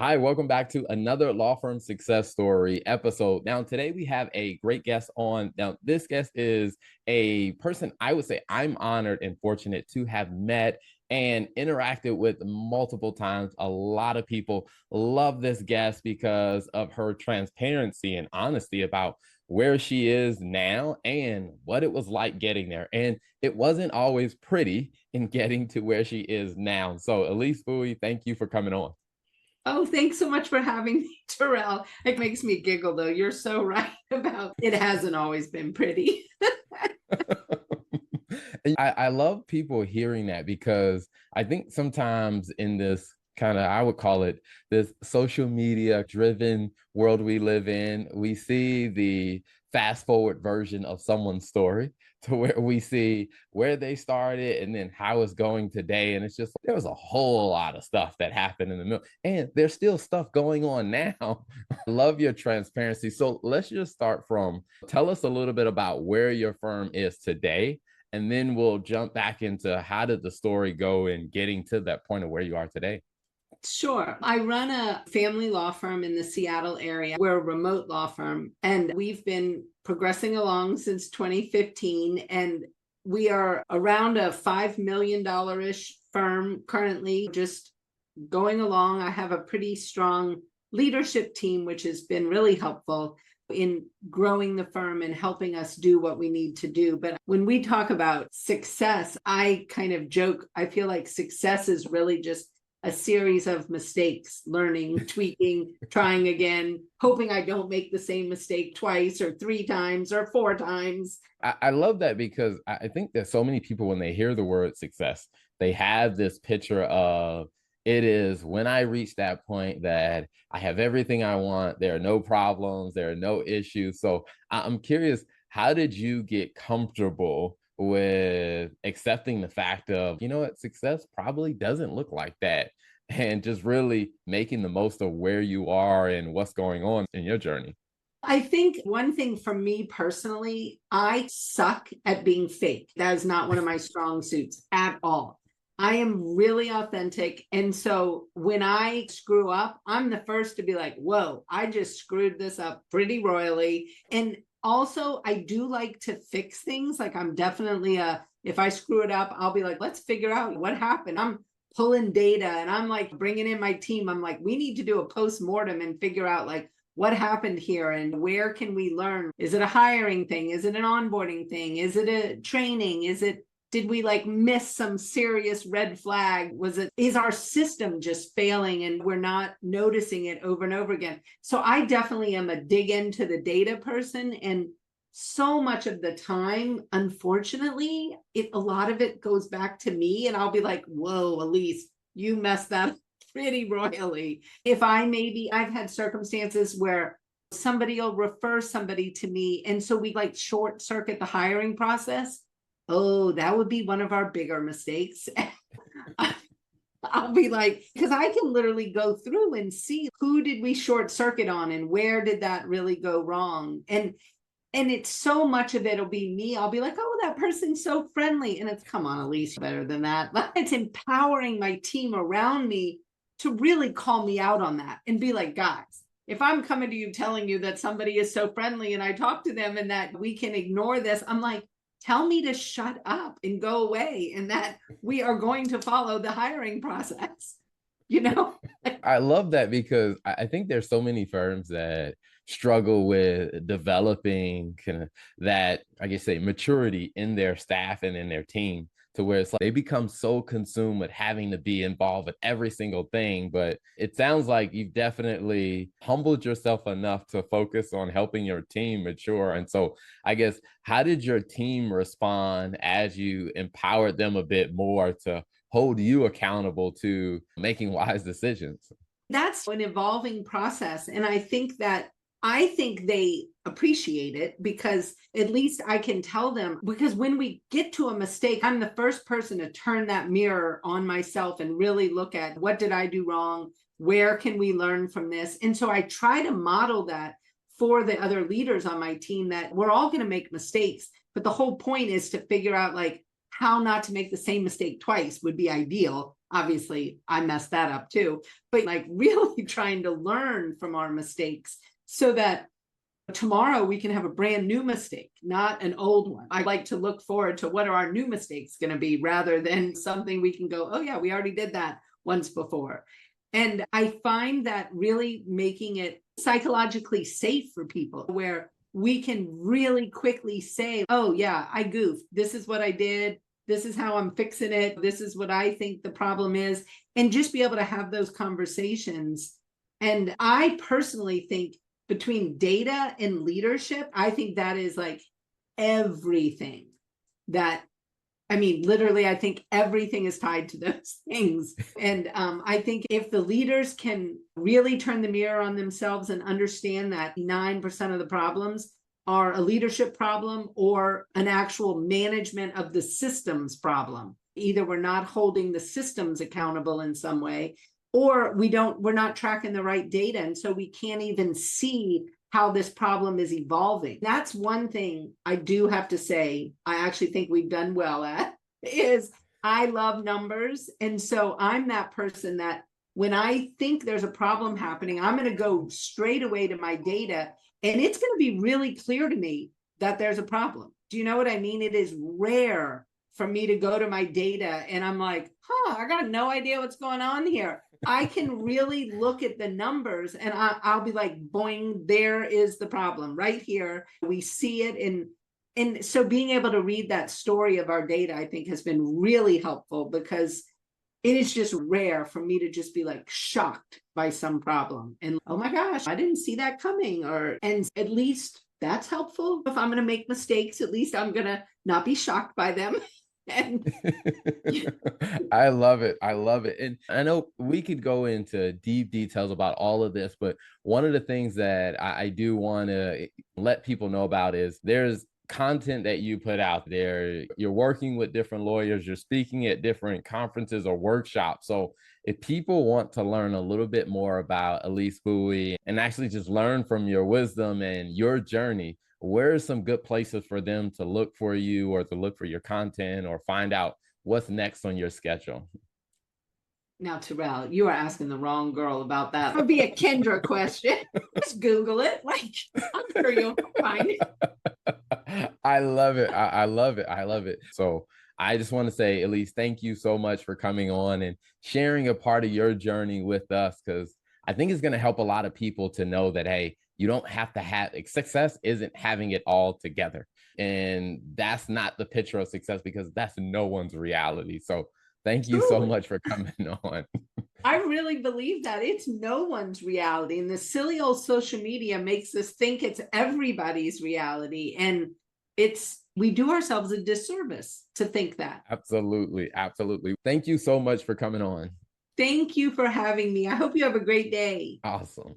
Hi, welcome back to another law firm success story episode. Now, today we have a great guest on. Now, this guest is a person I would say I'm honored and fortunate to have met and interacted with multiple times. A lot of people love this guest because of her transparency and honesty about where she is now and what it was like getting there. And it wasn't always pretty in getting to where she is now. So, Elise Buie, thank you for coming on. Oh, thanks so much for having me, Terrell. It makes me giggle, though. You're so right about it hasn't always been pretty. I love people hearing that because I think sometimes in this kind of, I would call it this social media driven world we live in, we see the fast forward version of someone's story to where we see where they started and then how it's going today. And it's just, there was a whole lot of stuff that happened in the middle, and there's still stuff going on now. Love your transparency. So let's just start from tell us a little bit about where your firm is today, and then we'll jump back into how did the story go in getting to that point of where you are today. Sure. I run a family law firm in the Seattle area. We're a remote law firm, and we've been progressing along since 2015. And we are around a $5 million-ish firm currently, just going along. I have a pretty strong leadership team, which has been really helpful in growing the firm and helping us do what we need to do. But when we talk about success, I kind of joke, I feel like success is really just a series of mistakes, learning, tweaking, trying again, hoping I don't make the same mistake twice or three times or four times. I love that because I think that so many people, when they hear the word success, they have this picture of it is when I reach that point that I have everything I want. There are no problems, there are no issues. So I'm curious, how did you get comfortable with accepting the fact of, you know what, success probably doesn't look like that, and just really making the most of where you are and what's going on in your journey? I think one thing for me personally, I suck at being fake. That is not one of my strong suits at all. I am really authentic. And so when I screw up, I'm the first to be like, whoa, I just screwed this up pretty royally. And also, I do like to fix things. Like, I'm definitely if I screw it up, I'll be like, let's figure out what happened. I'm pulling data and I'm like bringing in my team. I'm like, we need to do a post-mortem and figure out like, what happened here and where can we learn? Is it a hiring thing? Is it an onboarding thing? Is it a training? Did we like miss some serious red flag? Is our system just failing and we're not noticing it over and over again? So I definitely am a dig into the data person. And so much of the time, unfortunately, a lot of it goes back to me and I'll be like, whoa, Elise, you messed that up pretty royally. I've had circumstances where somebody will refer somebody to me. And so we like short circuit the hiring process. Oh, that would be one of our bigger mistakes. I'll be like, because I can literally go through and see who did we short circuit on and where did that really go wrong. And it's so much of it'll be me. I'll be like, oh, that person's so friendly. And it's, come on, Elise, better than that. It's empowering my team around me to really call me out on that and be like, guys, if I'm coming to you telling you that somebody is so friendly and I talk to them and that we can ignore this, I'm like, tell me to shut up and go away and that we are going to follow the hiring process, you know? I love that because I think there's so many firms that struggle with developing kind of that, I guess, say maturity in their staff and in their team, to where it's like they become so consumed with having to be involved with every single thing. But it sounds like you've definitely humbled yourself enough to focus on helping your team mature. And so I guess, how did your team respond as you empowered them a bit more to hold you accountable to making wise decisions? That's an evolving process. And I think they appreciate it because at least I can tell them, because when we get to a mistake, I'm the first person to turn that mirror on myself and really look at what did I do wrong? Where can we learn from this? And so I try to model that for the other leaders on my team, that we're all going to make mistakes. But the whole point is to figure out like how not to make the same mistake twice would be ideal. Obviously, I messed that up too, but like really trying to learn from our mistakes so that tomorrow we can have a brand new mistake, not an old one. I like to look forward to what are our new mistakes going to be rather than something we can go, oh yeah, we already did that once before. And I find that really making it psychologically safe for people where we can really quickly say, oh yeah, I goofed. This is what I did. This is how I'm fixing it. This is what I think the problem is. And just be able to have those conversations. And I personally think between data and leadership, I think that is like everything that, I mean, literally, I think everything is tied to those things. And I think if the leaders can really turn the mirror on themselves and understand that 9% of the problems are a leadership problem or an actual management of the systems problem. Either we're not holding the systems accountable in some way, or we're not tracking the right data. And so we can't even see how this problem is evolving. That's one thing I do have to say, I actually think we've done well at, is I love numbers. And so I'm that person that when I think there's a problem happening, I'm going to go straight away to my data, and it's going to be really clear to me that there's a problem. Do you know what I mean? It is rare for me to go to my data and I'm like, I got no idea what's going on here. I can really look at the numbers and I'll be like, boing, there is the problem right here. We see it. And so being able to read that story of our data, I think has been really helpful because it is just rare for me to just be like shocked by some problem. And oh my gosh, I didn't see that coming. And at least that's helpful. If I'm going to make mistakes, at least I'm going to not be shocked by them. And I love it. I love it. And I know we could go into deep details about all of this, but one of the things that I do want to let people know about is there's content that you put out there. You're working with different lawyers, you're speaking at different conferences or workshops. So if people want to learn a little bit more about Elise Buie and actually just learn from your wisdom and your journey, where are some good places for them to look for you or to look for your content or find out what's next on your schedule? now, Terrell, you are asking the wrong girl about that. It would be a Kendra question. Just Google it. Like, I'm sure you'll find it. I love it. I love it. I love it. So I just want to say, Elise, thank you so much for coming on and sharing a part of your journey with us, because I think it's going to help a lot of people to know that, hey, you don't have to have success isn't having it all together. And that's not the picture of success because that's no one's reality. So thank you so Truly. much for coming on. I really believe that it's no one's reality. And the silly old social media makes us think it's everybody's reality. And we do ourselves a disservice to think that. Absolutely. Absolutely. Thank you so much for coming on. Thank you for having me. I hope you have a great day. Awesome.